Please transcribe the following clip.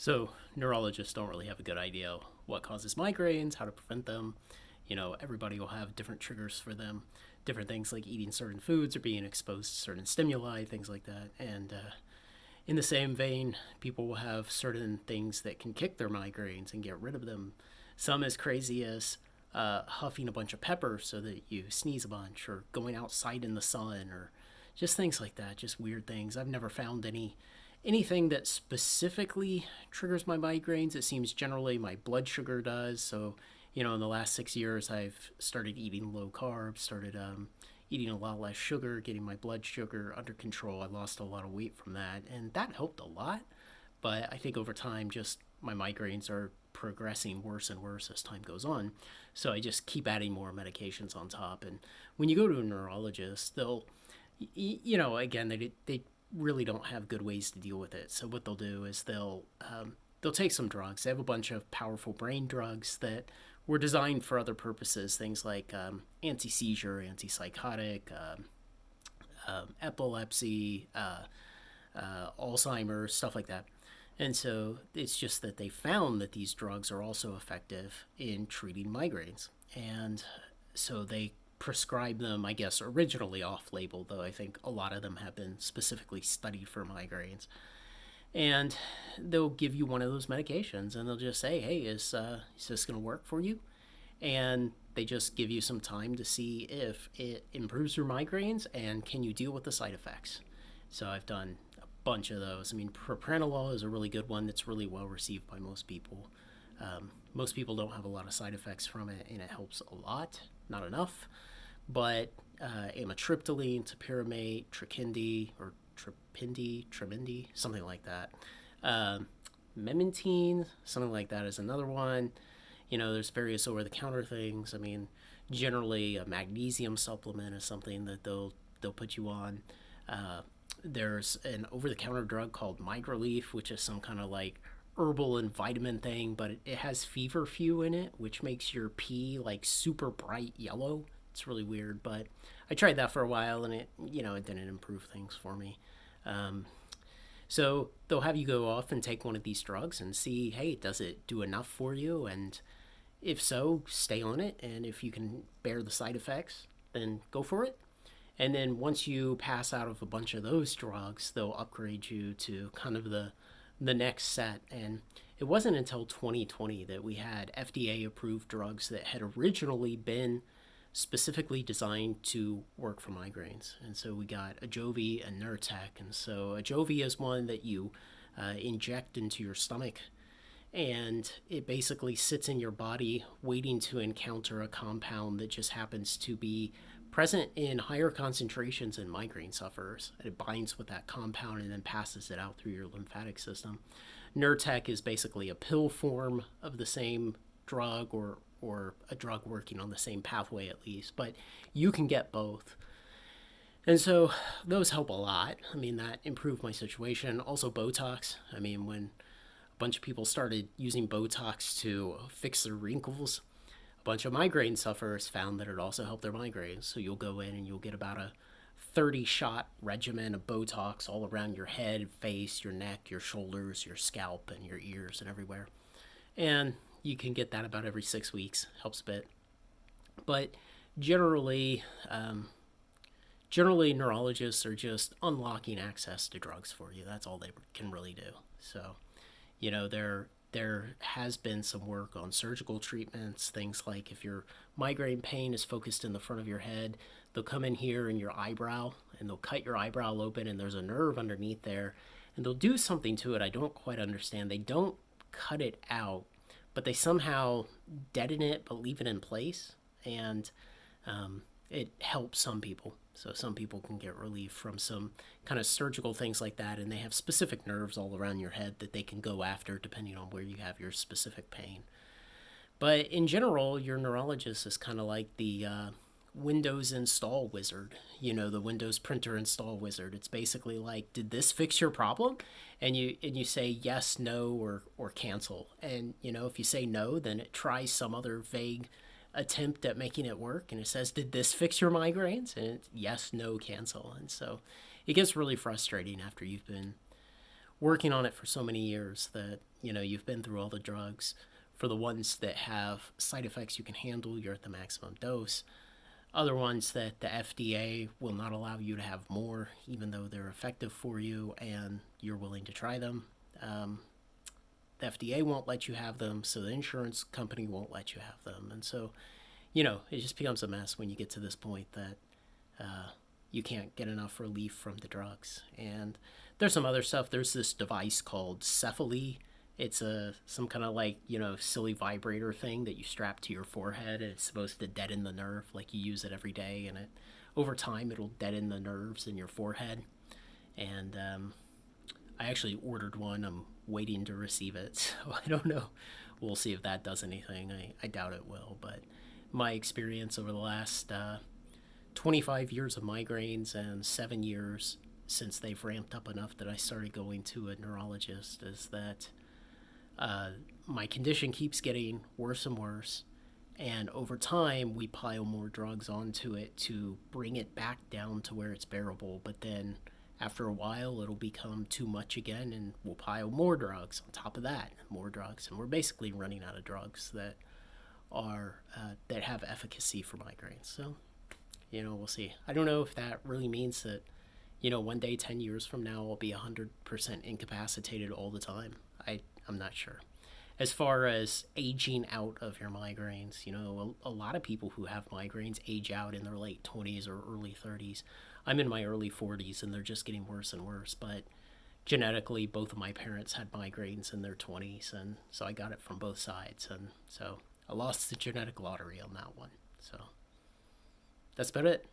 So neurologists don't really have a good idea what causes migraines, how to prevent them. Everybody will have different triggers for them, different things like eating certain foods or being exposed to certain stimuli, things like that. And in the same vein, people will have certain things that can kick their migraines and get rid of them. Some as crazy as huffing a bunch of pepper so that you sneeze a bunch, or going outside in the sun, or just things like that, just weird things. I've never found anything that specifically triggers my migraines. It seems generally my blood sugar does. So, in the last 6 years, I've started eating low carb, started eating a lot less sugar, getting my blood sugar under control. I lost a lot of weight from that, and that helped a lot. But I think over time, just my migraines are progressing worse and worse as time goes on. So I just keep adding more medications on top. And when you go to a neurologist, they'll, again, they really don't have good ways to deal with it. So what they'll do is they'll take some drugs. They have a bunch of powerful brain drugs that were designed for other purposes, things like anti-seizure, antipsychotic, epilepsy, Alzheimer's, stuff like that. And so it's just that they found that these drugs are also effective in treating migraines. And so they prescribe them, I guess, originally off label, though I think a lot of them have been specifically studied for migraines. And they'll give you one of those medications and they'll just say, hey, is this going to work for you? And they just give you some time to see if it improves your migraines and can you deal with the side effects. So I've done a bunch of those. I mean, propranolol is a really good one that's really well received by most people. Most people don't have a lot of side effects from it, and it helps a lot, not enough. But amitriptyline, topiramate, Trokendi, or Trimindi, something like that. Memantine, something like that is another one. There's various over-the-counter things. I mean, generally a magnesium supplement is something that they'll put you on. There's an over-the-counter drug called Migraleaf, which is some kind of like herbal and vitamin thing, but it has feverfew in it, which makes your pee like super bright yellow. It's really weird, but I tried that for a while and it didn't improve things for me. So they'll have you go off and take one of these drugs and see, hey, does it do enough for you? And if so, stay on it. And if you can bear the side effects, then go for it. And then once you pass out of a bunch of those drugs, they'll upgrade you to kind of the next set. And it wasn't until 2020 that we had FDA approved drugs that had originally been specifically designed to work for migraines. And so we got Ajovy and Nurtec. And so Ajovy is one that you inject into your stomach, and it basically sits in your body waiting to encounter a compound that just happens to be present in higher concentrations in migraine sufferers. It binds with that compound and then passes it out through your lymphatic system. Nurtec is basically a pill form of the same drug, or a drug working on the same pathway at least, but you can get both. And so those help a lot. I mean, that improved my situation. Also Botox. I mean, when a bunch of people started using Botox to fix their wrinkles, a bunch of migraine sufferers found that it also helped their migraines. So you'll go in and you'll get about a 30-shot regimen of Botox all around your head, face, your neck, your shoulders, your scalp, and your ears, and everywhere. And you can get that about every 6 weeks. Helps a bit. But generally, neurologists are just unlocking access to drugs for you. That's all they can really do. So, there has been some work on surgical treatments, things like if your migraine pain is focused in the front of your head, they'll come in here in your eyebrow and they'll cut your eyebrow open, and there's a nerve underneath there, and they'll do something to it I don't quite understand. They don't cut it out, but they somehow deaden it but leave it in place, and it helps some people. So some people can get relief from some kind of surgical things like that, and they have specific nerves all around your head that they can go after depending on where you have your specific pain. But in general, your neurologist is kind of like the Windows install wizard, the Windows printer install wizard. It's basically like, did this fix your problem? And you say yes, no, or cancel. And if you say no, then it tries some other vague attempt at making it work, and it says, did this fix your migraines? And it's yes, no, cancel. And so it gets really frustrating after you've been working on it for so many years that, you've been through all the drugs. For the ones that have side effects you can handle, you're at the maximum dose. Other ones that the FDA will not allow you to have more, even though they're effective for you and you're willing to try them. The FDA won't let you have them, so the insurance company won't let you have them. And so, it just becomes a mess when you get to this point that you can't get enough relief from the drugs. And there's some other stuff. There's this device called Cephaly. It's some kind of like, silly vibrator thing that you strap to your forehead, and it's supposed to deaden the nerve. Like you use it every day, and over time it'll deaden the nerves in your forehead. And I actually ordered one. I'm waiting to receive it, so I don't know. We'll see if that does anything. I doubt it will, but my experience over the last 25 years of migraines and 7 years since they've ramped up enough that I started going to a neurologist is that my condition keeps getting worse and worse. And over time, we pile more drugs onto it to bring it back down to where it's bearable. But then after a while, it'll become too much again, and we'll pile more drugs on top of that, more drugs. And we're basically running out of drugs that that have efficacy for migraines. So, we'll see. I don't know if that really means that, one day, 10 years from now, I'll be 100% incapacitated all the time. I'm not sure. As far as aging out of your migraines, a lot of people who have migraines age out in their late 20s or early 30s. I'm in my early 40s and they're just getting worse and worse. But genetically, both of my parents had migraines in their 20s, and so I got it from both sides. And so I lost the genetic lottery on that one. So that's about it.